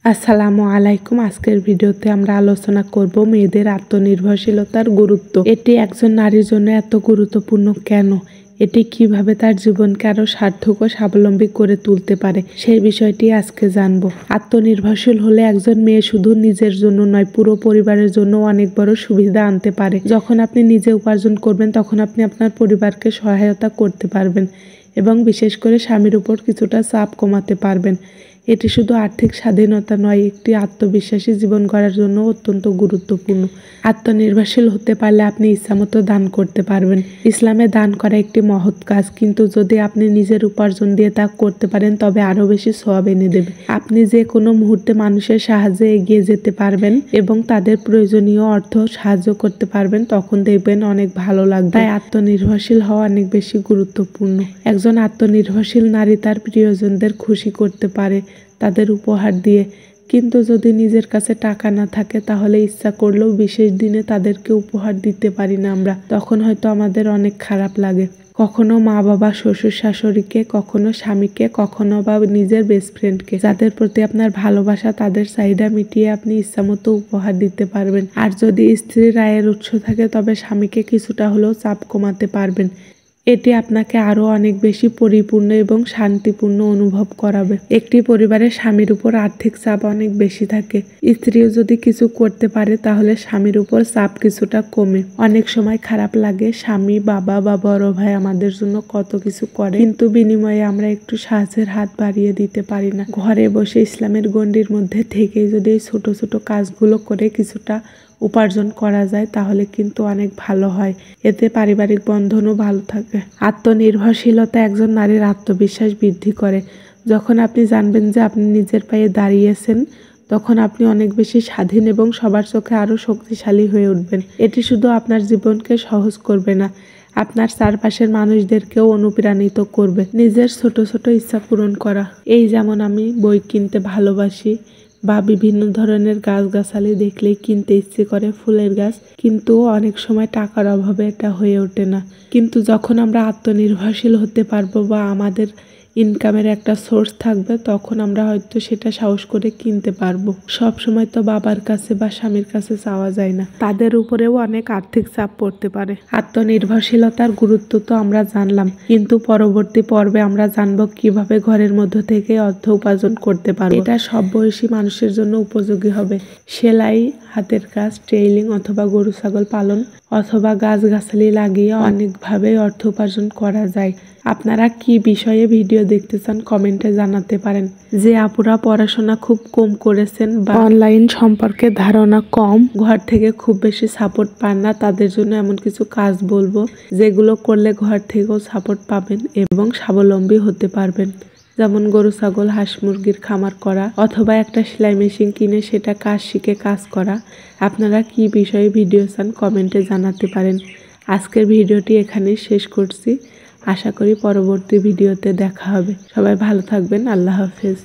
আসসালামু আলাইকুম। আজকের ভিডিওতে আমরা আলোচনা করব মেয়েদের আত্মনির্ভরশীলতার গুরুত্ব। এটি একজন নারীর জন্য এত গুরুত্বপূর্ণ কেন, এটি কিভাবে তার জীবনকে আরো সার্থক ও স্বাবলম্বী করে তুলতে পারে, সেই বিষয়টি আজকে জানবো। আত্মনির্ভরশীল হলে একজন মেয়ে শুধু নিজের জন্য নয়, পুরো পরিবারের জন্য অনেক বড় সুবিধা আনতে পারে। যখন আপনি নিজে উপার্জন করবেন তখন আপনি আপনার পরিবারকে সহায়তা করতে পারবেন এবং বিশেষ করে স্বামীর উপর কিছুটা চাপ কমাতে পারবেন। এটি শুধু আর্থিক স্বাধীনতা নয়, একটি আত্মবিশ্বাসী জীবন গড়ার জন্য অত্যন্ত গুরুত্বপূর্ণ। আত্মনির্ভরশীল হতে পারলে আপনি ইচ্ছামতো দান করতে পারবেন। ইসলামে দান করা একটি মহৎ কাজ, কিন্তু যদি আপনি নিজের উপার্জন দিয়ে তা করতে পারেন তবে আরও বেশি সওয়াব এনে দেবে। আপনি যে কোনো মুহূর্তে মানুষের সাহায্যে এগিয়ে যেতে পারবেন এবং তাদের প্রয়োজনীয় অর্থ সাহায্য করতে পারবেন, তখন দেখবেন অনেক ভালো লাগবে। তাই আত্মনির্ভরশীল হওয়া অনেক বেশি গুরুত্বপূর্ণ। একজন আত্মনির্ভরশীল নারী তার প্রিয়জনদের খুশি করতে পারে তাদের উপহার দিয়ে, কিন্তু যদি নিজের কাছে টাকা না থাকে তাহলে ইচ্ছা করলেও বিশেষ দিনে তাদেরকে উপহার দিতে পারি না আমরা, তখন হয়তো আমাদের অনেক খারাপ লাগে। কখনো মা বাবা, শ্বশুর শাশুড়িকে, কখনো স্বামীকে, কখনো বা নিজের বেস্ট ফ্রেন্ডকে, যাদের প্রতি আপনার ভালোবাসা, তাদের চাহিদা মিটিয়ে আপনি ইচ্ছামতো উপহার দিতে পারবেন। আর যদি স্ত্রীর আয়ের উৎস থাকে তবে স্বামীকে কিছুটা হলেও চাপ কমাতে পারবেন। এটি আপনাকে আরও অনেক বেশি পরিপূর্ণ এবং শান্তিপূর্ণ অনুভব করাবে। একটি পরিবারের স্বামীর উপর আর্থিক চাপ অনেক বেশি থাকে, স্ত্রীও যদি কিছু করতে পারে তাহলে স্বামীর উপর চাপ কিছুটা কমে। অনেক সময় খারাপ লাগে, স্বামী, বাবা বা বড় ভাই আমাদের জন্য কত কিছু করে, কিন্তু বিনিময়ে আমরা একটু সাহায্যের হাত বাড়িয়ে দিতে পারি না। ঘরে বসে ইসলামের গণ্ডির মধ্যে থেকে যদি এই ছোট ছোট কাজগুলো করে কিছুটা উপার্জন করা যায় তাহলে কিন্তু অনেক ভালো হয়। এতে পারিবারিক বন্ধনও ভালো থাকে। আত্মনির্ভরশীলতা একজন নারীর আত্মবিশ্বাস বৃদ্ধি করে। যখন আপনি জানবেন যে আপনি নিজের পায়ে দাঁড়িয়েছেন, তখন আপনি অনেক বেশি স্বাধীন এবং সবার চোখে আরও শক্তিশালী হয়ে উঠবেন। এটি শুধু আপনার জীবনকে সহজ করবে না, আপনার চারপাশের মানুষদেরকেও অনুপ্রাণিত করবে নিজের ছোট ছোট ইচ্ছা পূরণ করা। এই যেমন আমি বই কিনতে ভালোবাসি বা বিভিন্ন ধরনের গাছগাছালি দেখলেই কিনতে ইচ্ছে করে, ফুলের গাছ, কিন্তু অনেক সময় টাকার অভাবে এটা হয়ে ওঠে না। কিন্তু যখন আমরা আত্মনির্ভরশীল হতে পারবো বা আমাদের ইনকামের একটা সোর্স থাকবে, তখন আমরা হয়তো সেটা সাহস করে কিনতে পারবো। সব সময় তো বাবার কাছে বা স্বামীর কাছে চাওয়া যায় না, তাদের উপরেও অনেক আর্থিক চাপ পড়তে পারে। আত্মনির্ভরশীলতার গুরুত্ব তো আমরা জানলাম, কিন্তু পরবর্তী পর্বে আমরা জানবো কিভাবে ঘরের মধ্য থেকে অর্থ উপার্জন করতে পারবো। এটা সব বয়সী মানুষের জন্য উপযোগী হবে। সেলাই, হাতের কাজ, টেইলিং অথবা গরু ছাগল পালন অথবা গাছগাছালি লাগিয়ে অনেকভাবে অর্থ উপার্জন করা যায়। আপনারা কি বিষয়ে ভিডিও দেখতে চান কমেন্টে জানাতে পারেন। যে আপুরা পড়াশোনা খুব কম করেছেন বা অনলাইন সম্পর্কে ধারণা কম, ঘর থেকে খুব বেশি সাপোর্ট পান না, তাদের জন্য এমন কিছু কাজ বলবো যেগুলো করলে ঘর থেকেও সাপোর্ট পাবেন এবং স্বাবলম্বী হতে পারবেন। যেমন গরু ছাগল, হাঁস মুরগির খামার করা অথবা একটা সেলাই মেশিন কিনে সেটা কাজ শিখে কাজ করা। আপনারা কি বিষয়ে ভিডিও চান কমেন্টে জানাতে পারেন। আজকের ভিডিওটি এখানেই শেষ করছি। আশা করি পরবর্তী ভিডিওতে দেখা হবে। সবাই ভালো থাকবেন। আল্লাহ হাফেজ।